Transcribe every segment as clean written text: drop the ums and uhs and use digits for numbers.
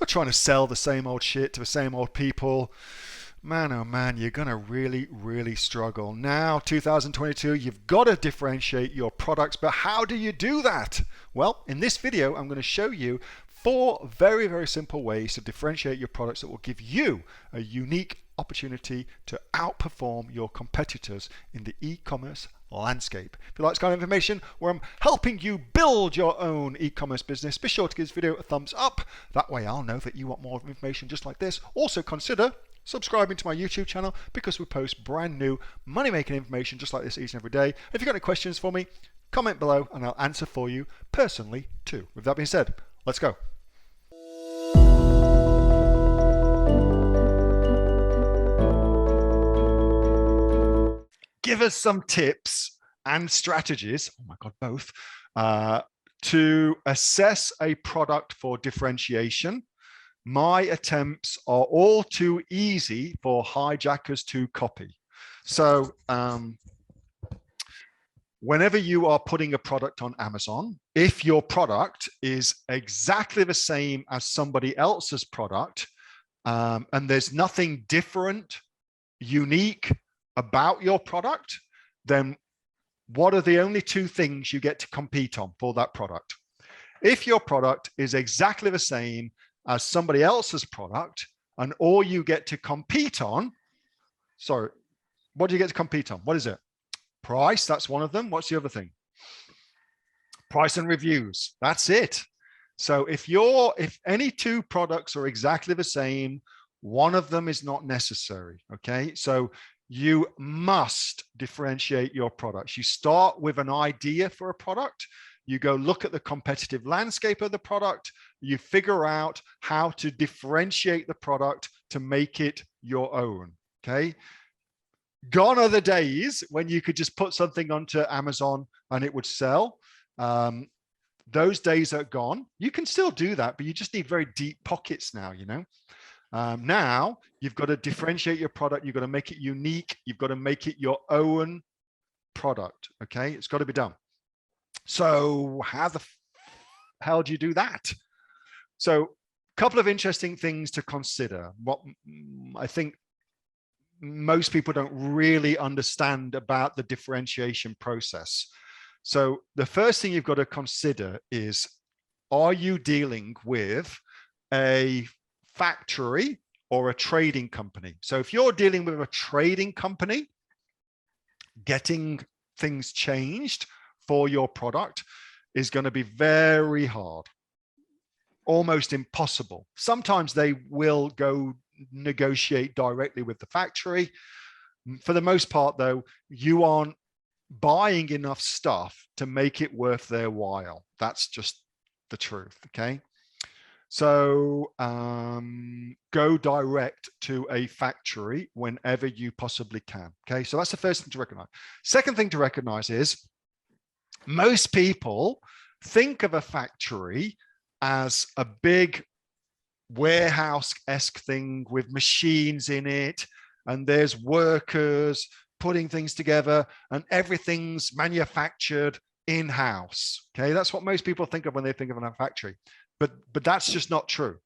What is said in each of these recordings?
you're trying to sell the same old shit to the same old people, man, oh man, you're going to really, really struggle. Now, 2022, you've got to differentiate your products, but how do you do that? Well, in this video, I'm going to show you 4 very, very simple ways to differentiate your products that will give you a unique opportunity to outperform your competitors in the e-commerce landscape. If you like this kind of information where I'm helping you build your own e-commerce business, be sure to give this video a thumbs up. That way I'll know that you want more information just like this. Also consider subscribing to my YouTube channel because we post brand new money-making information just like this each and every day. If you've got any questions for me, comment below and I'll answer for you personally too. With that being said, let's go. Give us some tips and strategies, oh my God, both, to assess a product for differentiation. My attempts are all too easy for hijackers to copy. So whenever you are putting a product on Amazon, if your product is exactly the same as somebody else's product, and there's nothing different, unique about your product, then what are the only 2 things you get to compete on for that product? If your product is exactly the same as somebody else's product and all you get to compete on, sorry, what do you get to compete on? What is it? Price, that's one of them. What's the other thing? Price and reviews, that's it. So if any 2 products are exactly the same, one of them is not necessary, okay? So you must differentiate your products. You start with an idea for a product. You go look at the competitive landscape of the product. You figure out how to differentiate the product to make it your own, okay? Gone are the days when you could just put something onto Amazon and it would sell. Those days are gone. You can still do that, but you just need very deep pockets now, you know? Now you've got to differentiate your product. You've got to make it unique. You've got to make it your own product. Okay, it's got to be done. So how the hell do you do that? So a couple of interesting things to consider. What I think most people don't really understand about the differentiation process. So the first thing you've got to consider is, are you dealing with a factory or a trading company? So if you're dealing with a trading company, getting things changed for your product is going to be very hard, almost impossible. Sometimes they will go negotiate directly with the factory. For the most part, though, you aren't buying enough stuff to make it worth their while. That's just the truth, okay? So go direct to a factory whenever you possibly can. Okay, so that's the first thing to recognize. Second thing to recognize is most people think of a factory as a big warehouse-esque thing with machines in it, and there's workers putting things together and everything's manufactured in-house. Okay, that's what most people think of when they think of a factory. But that's just not true.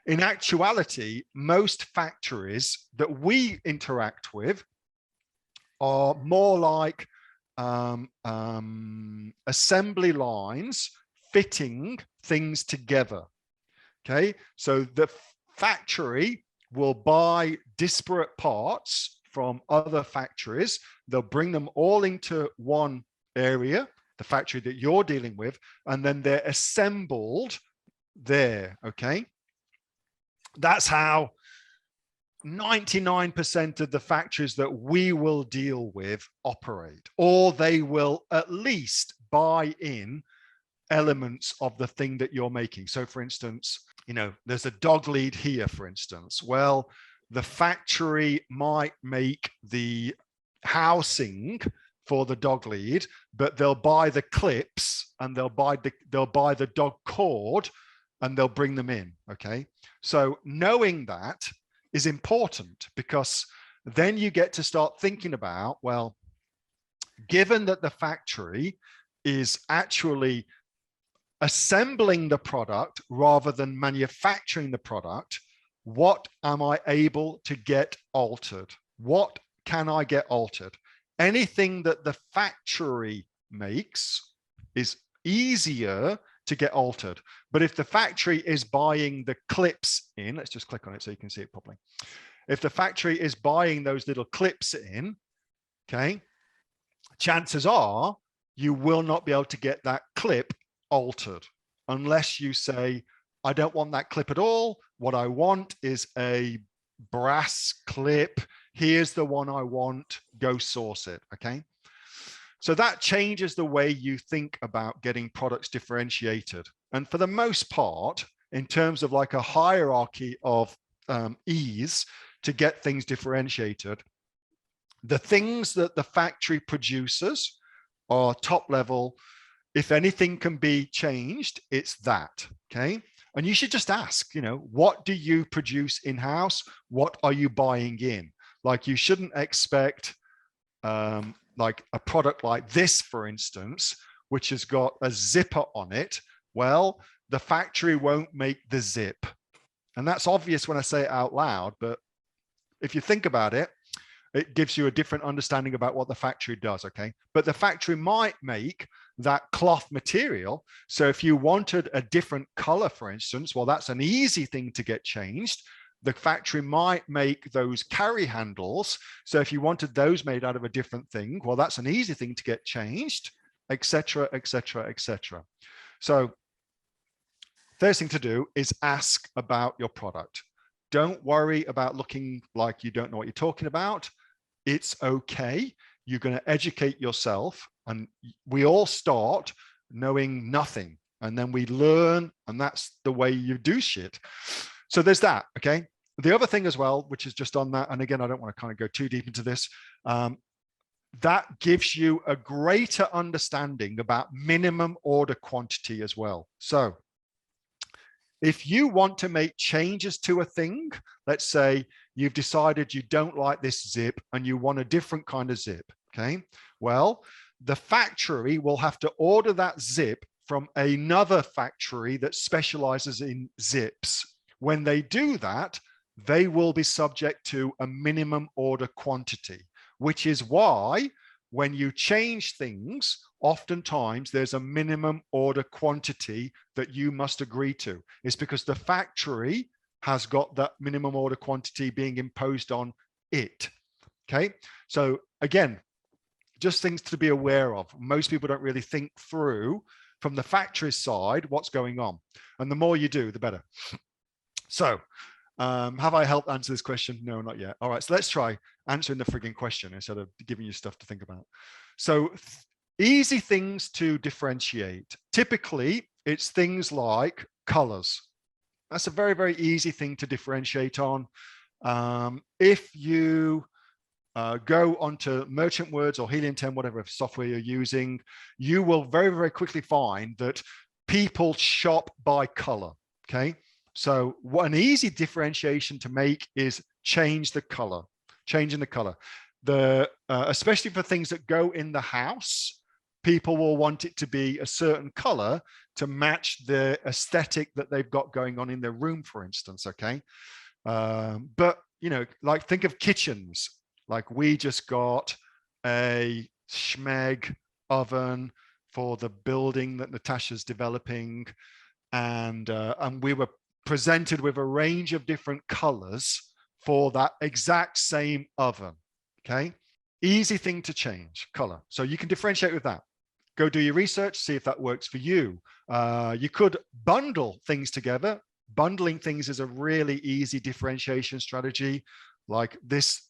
In actuality, most factories that we interact with are more like assembly lines fitting things together. Okay, so the factory will buy disparate parts from other factories. They'll bring them all into one area, the factory that you're dealing with, and then they're assembled there. Okay, that's how 99% of the factories that we will deal with operate, or they will at least buy in elements of the thing that you're making. So for instance, you know, there's a dog lead here, for instance. Well, the factory might make the housing for the dog lead, but they'll buy the clips and they'll buy the dog cord and they'll bring them in. Okay, so knowing that is important, because then you get to start thinking about, well, given that the factory is actually assembling the product rather than manufacturing the product, what am I able to get altered? What can I get altered? Anything that the factory makes is easier to get altered. But if the factory is buying the clips in, let's just click on it so you can see it properly. If the factory is buying those little clips in, okay, chances are you will not be able to get that clip altered unless you say, I don't want that clip at all. What I want is a brass clip. Here's the one I want. Go source it. Okay. So that changes the way you think about getting products differentiated. And for the most part, in terms of like a hierarchy of ease to get things differentiated, the things that the factory produces are top level. If anything can be changed, it's that. Okay. And you should just ask, you know, what do you produce in-house? What are you buying in? Like, you shouldn't expect like a product like this, for instance, which has got a zipper on it. Well, the factory won't make the zip. And that's obvious when I say it out loud, but if you think about it, it gives you a different understanding about what the factory does, okay? But the factory might make that cloth material. So if you wanted a different color, for instance, well, that's an easy thing to get changed. The factory might make those carry handles. So if you wanted those made out of a different thing, well, that's an easy thing to get changed, etc., etc., etc. So first thing to do is ask about your product. Don't worry about looking like you don't know what you're talking about. It's okay. You're going to educate yourself, and we all start knowing nothing, and then we learn, and that's the way you do shit. So there's that. Okay. The other thing as well, which is just on that, and again, I don't want to kind of go too deep into this, that gives you a greater understanding about minimum order quantity as well. So if you want to make changes to a thing, let's say you've decided you don't like this zip and you want a different kind of zip, okay? Well, the factory will have to order that zip from another factory that specializes in zips. When they do that, they will be subject to a minimum order quantity, which is why when you change things, oftentimes there's a minimum order quantity that you must agree to. It's because the factory has got that minimum order quantity being imposed on it. Okay. So again, just things to be aware of. Most people don't really think through from the factory side what's going on. And the more you do, the better. So have I helped answer this question? No, not yet. All right, so let's try answering the frigging question instead of giving you stuff to think about. So easy things to differentiate. Typically, it's things like colors. That's a very, very easy thing to differentiate on. If you go onto Merchant Words or Helium 10, whatever software you're using, you will very, very quickly find that people shop by color, okay? So what an easy differentiation to make is change the color, changing the color. Especially for things that go in the house, people will want it to be a certain color to match the aesthetic that they've got going on in their room, for instance, okay? But, you know, like think of kitchens. Like we just got a schmeg oven for the building that Natasha's developing, and we were presented with a range of different colors for that exact same oven. Okay, easy thing to change color, so you can differentiate with that. Go do your research, see if that works for you. You could bundle things together. Bundling things is a really easy differentiation strategy. Like this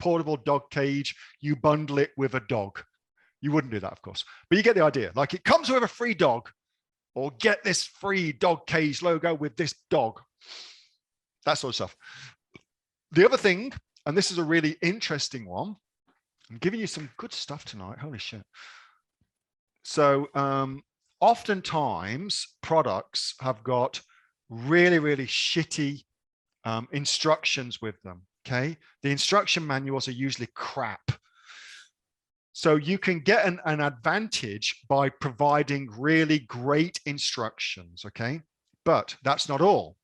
portable dog cage, you bundle it with a dog. You wouldn't do that, of course, but you get the idea. Like it comes with a free dog, or get this free dog cage logo with this dog, that sort of stuff. The other thing, and this is a really interesting one, I'm giving you some good stuff tonight, holy shit. So oftentimes products have got really, really shitty instructions with them, okay? The instruction manuals are usually crap. So you can get an advantage by providing really great instructions, okay? But that's not all.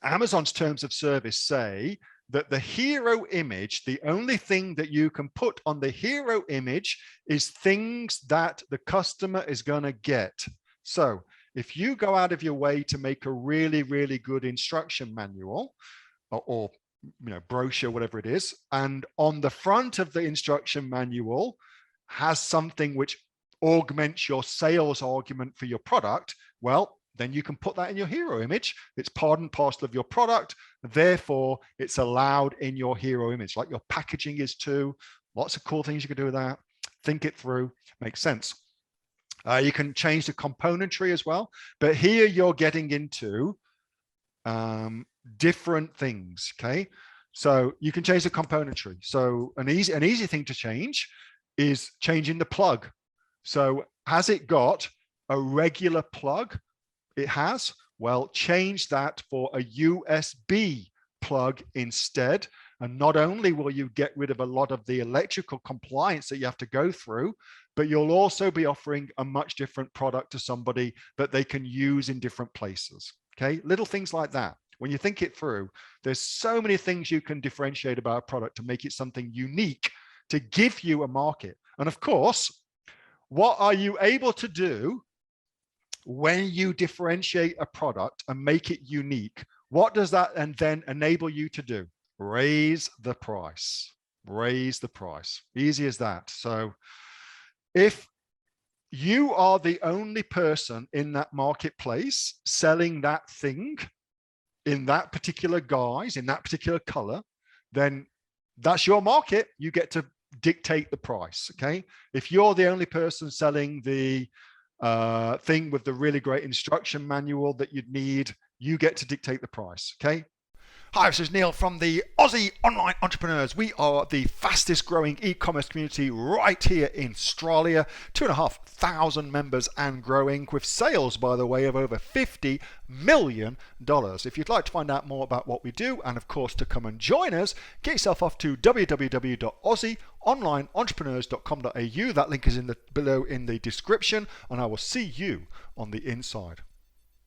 Amazon's terms of service say that the hero image, the only thing that you can put on the hero image is things that the customer is going to get. So if you go out of your way to make a really, really good instruction manual or brochure, whatever it is, and on the front of the instruction manual has something which augments your sales argument for your product, well, then you can put that in your hero image. It's part and parcel of your product. Therefore, it's allowed in your hero image, like your packaging is too. Lots of cool things you can do with that. Think it through. Makes sense. You can change the componentry as well. But here you're getting into different things, okay? So you can change the componentry. So an easy thing to change is changing the plug. So has it got a regular plug? It has. Well, change that for a USB plug instead. And not only will you get rid of a lot of the electrical compliance that you have to go through, but you'll also be offering a much different product to somebody that they can use in different places. Okay, little things like that. When you think it through, there's so many things you can differentiate about a product to make it something unique, to give you a market. And of course, what are you able to do when you differentiate a product and make it unique? What does that and then enable you to do? Raise the price. Raise the price. Easy as that. So if you are the only person in that marketplace selling that thing in that particular guise, in that particular color, then that's your market. You get to dictate the price, okay? If you're the only person selling the thing with the really great instruction manual that you'd need, you get to dictate the price, okay? Hi, this is Neil from the Aussie Online Entrepreneurs. We are the fastest growing e-commerce community right here in Australia. 2,500 members and growing, with sales, by the way, of over $50 million. If you'd like to find out more about what we do, and of course to come and join us, get yourself off to www.aussieonlineentrepreneurs.com.au. That link is below in the description, and I will see you on the inside.